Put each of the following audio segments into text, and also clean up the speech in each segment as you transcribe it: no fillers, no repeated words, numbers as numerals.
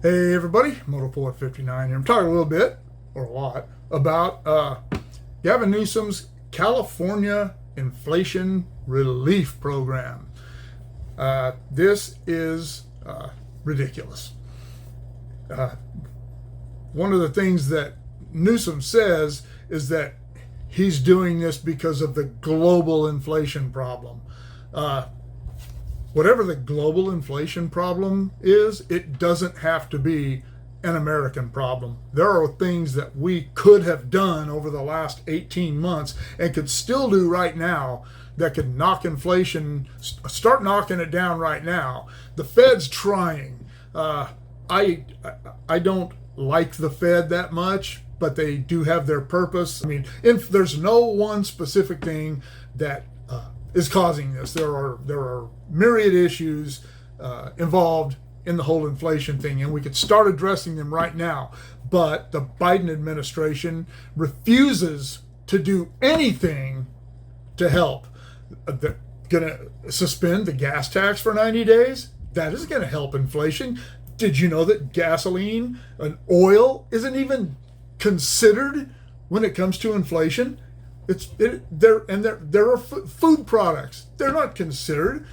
Hey everybody, Motopoet59 here. I'm talking a little bit, or a lot, about Gavin Newsom's California Inflation Relief Program. This is ridiculous. One of the things that Newsom says is that he's doing this because of the global inflation problem. Whatever the global inflation problem is, it doesn't have to be an American problem. There are things that we could have done over the last 18 months and could still do right now that could knock inflation, start knocking it down right now. The Fed's trying. I don't like the Fed that much, but they do have their purpose. I mean, there's no one specific thing that is causing this. There are myriad issues involved in the whole inflation thing, and we could start addressing them right now. But the Biden administration refuses to do anything to help. They're going to suspend the gas tax for 90 days. That isn't going to help inflation. Did you know that gasoline and oil isn't even considered when it comes to inflation? There are food products. They're not considered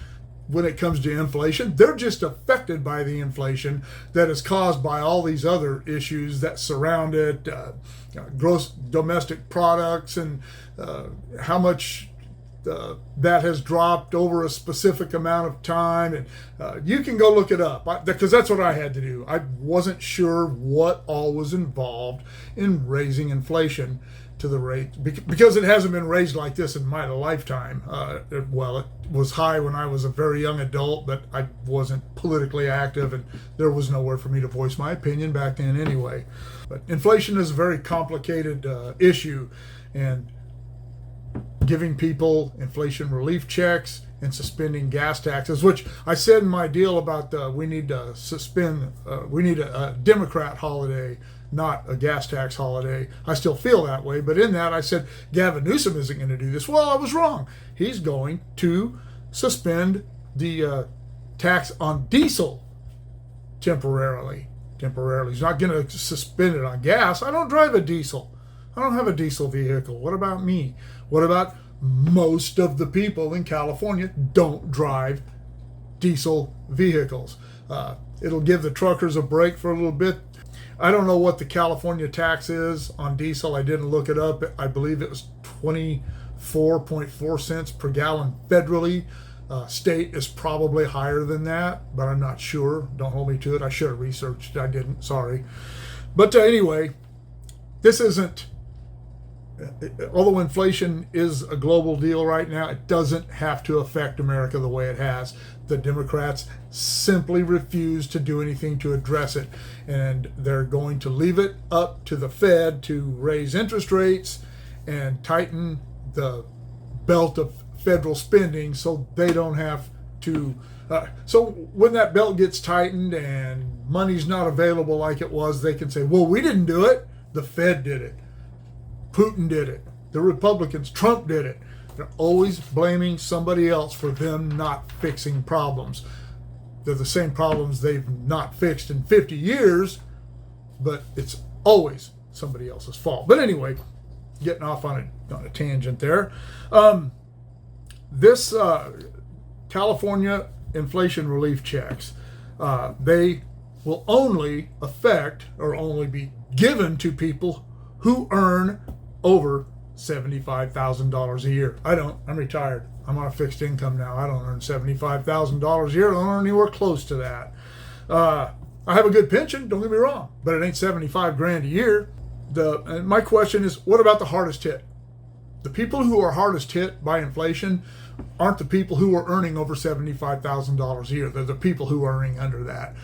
when it comes to inflation. They're just affected by the inflation that is caused by all these other issues that surround it, gross domestic products, and how much that has dropped over a specific amount of time. And you can go look it up, because that's what I had to do. I wasn't sure what all was involved in raising inflation to the rate, because it hasn't been raised like this in my lifetime. It was high when I was a very young adult, but I wasn't politically active, and there was nowhere for me to voice my opinion back then anyway. But inflation is a very complicated issue, and giving people inflation relief checks and suspending gas taxes, which I said in my deal about we need to suspend, we need a Democrat holiday, not a gas tax holiday. I still feel that way, but in that I said Gavin Newsom isn't going to do this. Well, I was wrong. He's going to suspend the tax on diesel temporarily. He's not going to suspend it on gas. I don't drive a diesel. I don't have a diesel vehicle. What about me? What about most of the people in California don't drive diesel vehicles? It'll give the truckers a break for a little bit. I don't know what the California tax is on diesel. I didn't look it up. I believe it was 24.4 cents per gallon federally. State is probably higher than that, but I'm not sure. Don't hold me to it. I should have researched. I didn't. Sorry. But anyway, this isn't, although inflation is a global deal right now, it doesn't have to affect America the way it has. The Democrats simply refuse to do anything to address it, and they're going to leave it up to the Fed to raise interest rates and tighten the belt of federal spending so they don't have to. So when that belt gets tightened and money's not available like it was, they can say, well, we didn't do it. The Fed did it. Putin did it. The Republicans, Trump did it. They're always blaming somebody else for them not fixing problems. They're the same problems they've not fixed in 50 years, but it's always somebody else's fault. But anyway, getting off on a tangent there. This California inflation relief checks, they will only affect or only be given to people who earn over $75,000 a year. I don't. I'm retired. I'm on a fixed income now. I don't earn $75,000 a year. I don't earn anywhere close to that. I have a good pension, don't get me wrong, but it ain't 75 grand a year. And my question is, what about the hardest hit? The people who are hardest hit by inflation aren't the people who are earning over $75,000 a year. They're the people who are earning under that.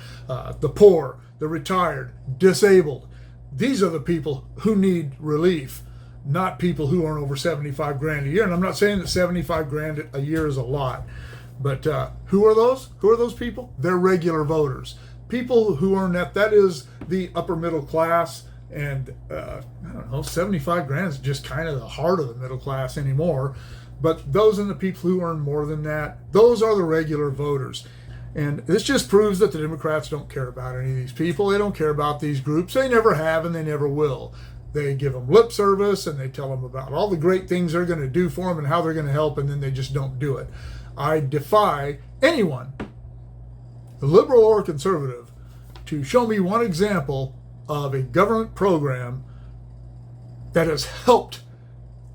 The poor, the retired, disabled. These are the people who need relief, not people who earn over 75 grand a year. And I'm not saying that 75 grand a year is a lot, but who are those? Who are those people? They're regular voters. People who earn that. That is the upper middle class. And I don't know, 75 grand is just kind of the heart of the middle class anymore. But those are the people who earn more than that. Those are the regular voters. And this just proves that the Democrats don't care about any of these people. They don't care about these groups. They never have and they never will. They give them lip service and they tell them about all the great things they're going to do for them and how they're going to help, and then they just don't do it. I defy anyone, liberal or conservative, to show me one example of a government program that has helped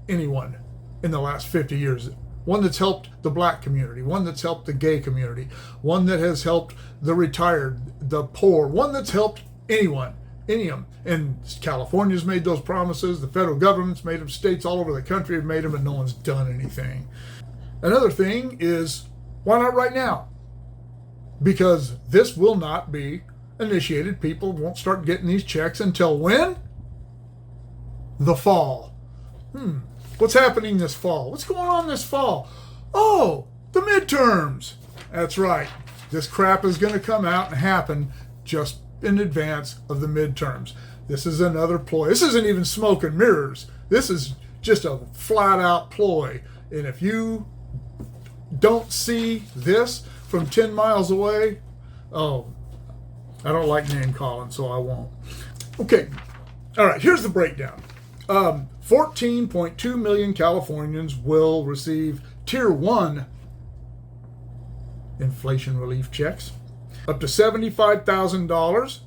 anyone in the last 50 years. One that's helped the black community, one that's helped the gay community, one that has helped the retired, the poor, one that's helped anyone, any of them. And California's made those promises, the federal government's made them, states all over the country have made them, and no one's done anything. Another thing is, why not right now? Because this will not be initiated. People won't start getting these checks until when? The fall. What's happening this fall? What's going on this fall? Oh, the midterms. That's right. This crap is going to come out and happen just in advance of the midterms. This is another ploy. This isn't even smoke and mirrors. This is just a flat out ploy. And if you don't see this from 10 miles away, oh, I don't like name calling, so I won't. Okay. All right, here's the breakdown. 14.2 million Californians will receive Tier 1 inflation relief checks, up to $75,000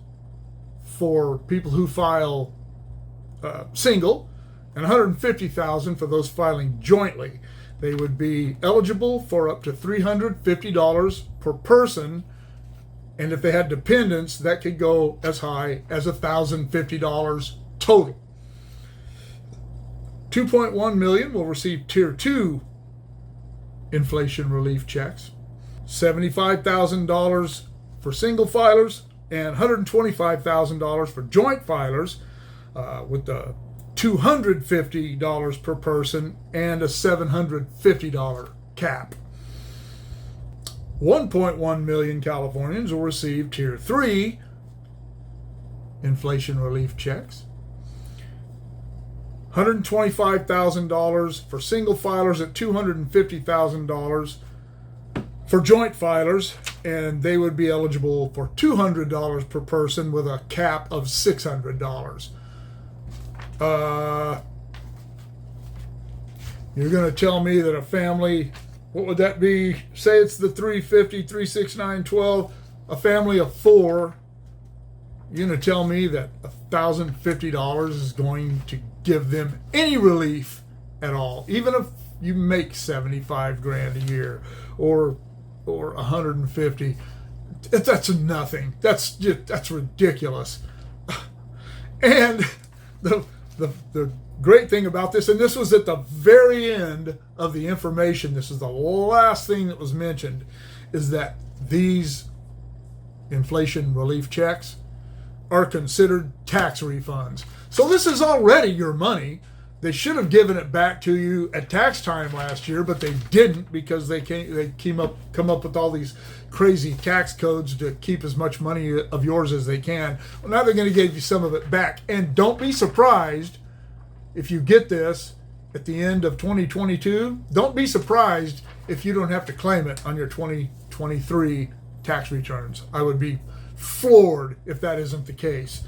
for people who file single, and $150,000 for those filing jointly. They would be eligible for up to $350 per person, and if they had dependents, that could go as high as $1,050 total. 2.1 million will receive Tier 2 inflation relief checks, $75,000 for single filers, and $125,000 for joint filers, with the $250 per person and a $750 cap. 1.1 million Californians will receive Tier 3 inflation relief checks, $125,000 for single filers at $250,000 for joint filers, and they would be eligible for $200 per person with a cap of $600. You're going to tell me that a family, what would that be? Say it's the 350, 369, 12, a family of four. You're going to tell me that $1,050 is going to give them any relief at all, even if you make 75 grand a year or 150. That's nothing. That's ridiculous. And the great thing about this, and this was at the very end of the information, this is the last thing that was mentioned, is that these inflation relief checks are considered tax refunds. So this is already your money. They should have given it back to you at tax time last year, but they didn't, because they come up with all these crazy tax codes to keep as much money of yours as they can. Well, now they're going to give you some of it back. And don't be surprised if you get this at the end of 2022. Don't be surprised if you don't have to claim it on your 2023 tax returns. I would be floored if that isn't the case.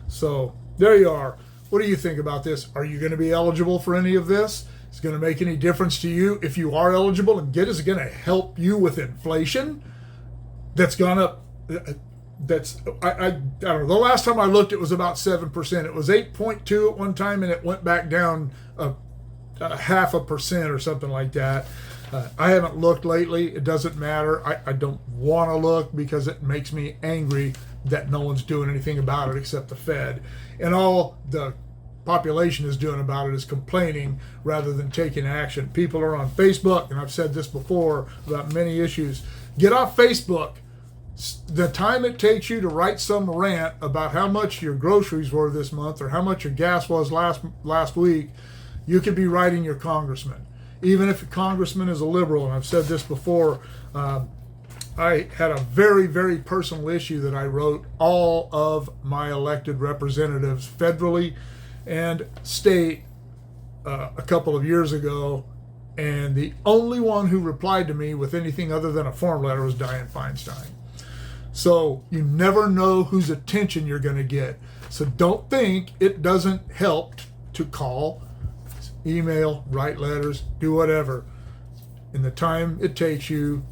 So there you are. What do you think about this? Are you going to be eligible for any of this? Is it going to make any difference to you if you are eligible and get? Is it going to help you with inflation that's gone up? I don't know. The last time I looked, it was about 7%. It was 8.2 at one time, and it went back down a 0.5% or something like that. I haven't looked lately. It doesn't matter. I don't want to look because it makes me angry that no one's doing anything about it except the Fed. And all the population is doing about it is complaining rather than taking action. People are on Facebook, and I've said this before about many issues. Get off Facebook. The time it takes you to write some rant about how much your groceries were this month or how much your gas was last week, you could be writing your congressman. Even if a congressman is a liberal, and I've said this before, I had a very, very personal issue that I wrote all of my elected representatives, federally and state, a couple of years ago, and the only one who replied to me with anything other than a form letter was Dianne Feinstein. So you never know whose attention you're going to get. So don't think it doesn't help to call, email, write letters, do whatever. In the time it takes you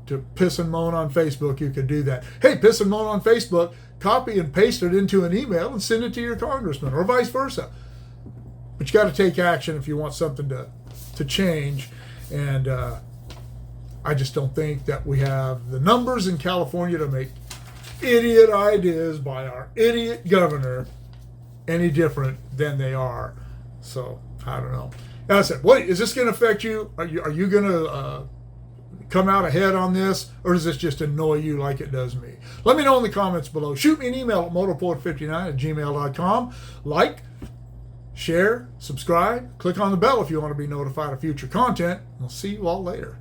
to piss and moan on Facebook, you can do that. Hey, piss and moan on Facebook, copy and paste it into an email and send it to your congressman, or vice versa. But you got to take action if you want something to change. And I just don't think that we have the numbers in California to make idiot ideas by our idiot governor any different than they are. So I don't know. And I said, what is this going to affect you? Are you going to come out ahead on this, or does this just annoy you like it does me? Let me know in the comments below. Shoot me an email at motorpoet59@gmail.com. Like, share, subscribe, click on the bell if you want to be notified of future content. We'll see you all later.